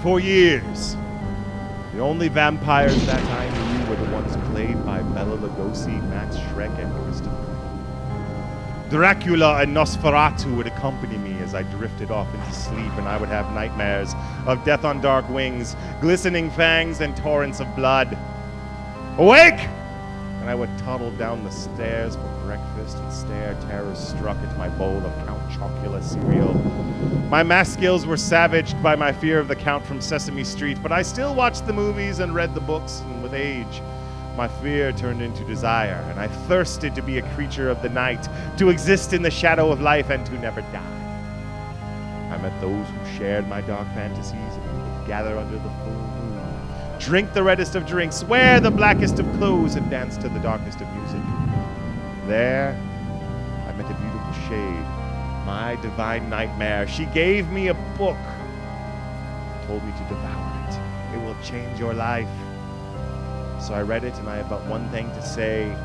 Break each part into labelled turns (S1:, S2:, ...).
S1: For years, the only vampires that I knew were the ones played by Bela Lugosi, Max Schreck, and Christopher. Dracula and Nosferatu would accompany me as I drifted off into sleep, and I would have nightmares of death on dark wings, glistening fangs, and torrents of blood. Awake! And I would toddle down the stairs for breakfast and stare terror-struck at my bowl of Count Chocula cereal. My math skills were savaged by my fear of the Count from Sesame Street, but I still watched the movies and read the books, and with age, my fear turned into desire, and I thirsted to be a creature of the night, to exist in the shadow of life and to never die. I met those who shared my dark fantasies, and we would gather under the full moon, drink the reddest of drinks, wear the blackest of clothes, and dance to the darkest of music. There, I met a beautiful shade, my divine nightmare. She gave me a book, told me to devour it. It will change your life. So I read it, and I have but one thing to say.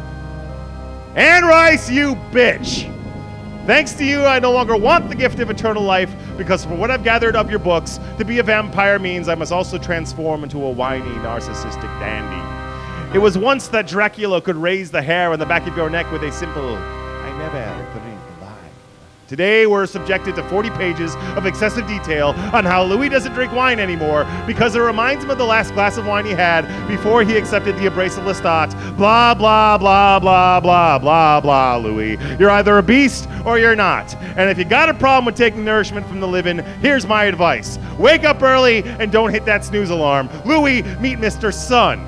S1: Anne Rice, you bitch! Thanks to you, I no longer want the gift of eternal life, because from what I've gathered of your books, to be a vampire means I must also transform into a whiny, narcissistic dandy. It was once that Dracula could raise the hair on the back of your neck with a simple, I never drink wine. Today, we're subjected to 40 pages of excessive detail on how Louis doesn't drink wine anymore because it reminds him of the last glass of wine he had before he accepted the abrasive Lestat. Blah, blah, blah, blah, blah, blah, blah, Louis. You're either a beast or you're not. And if you got a problem with taking nourishment from the living, here's my advice. Wake up early and don't hit that snooze alarm. Louis, meet Mr. Sun.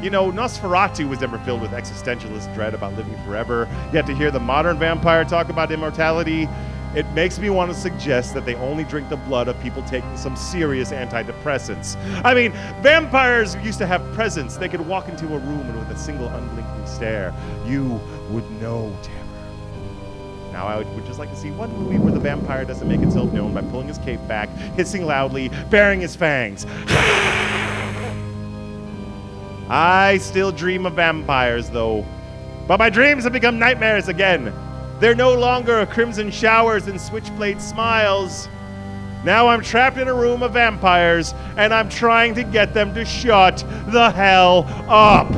S1: You know, Nosferatu was never filled with existentialist dread about living forever. Yet to hear the modern vampire talk about immortality, it makes me want to suggest that they only drink the blood of people taking some serious antidepressants. I mean, vampires used to have presence. They could walk into a room and with a single unblinking stare, you would know terror. Now I would just like to see one movie where the vampire doesn't make itself known by pulling his cape back, hissing loudly, baring his fangs. I still dream of vampires, though. But my dreams have become nightmares again. They're no longer crimson showers and switchblade smiles. Now I'm trapped in a room of vampires, and I'm trying to get them to shut the hell up.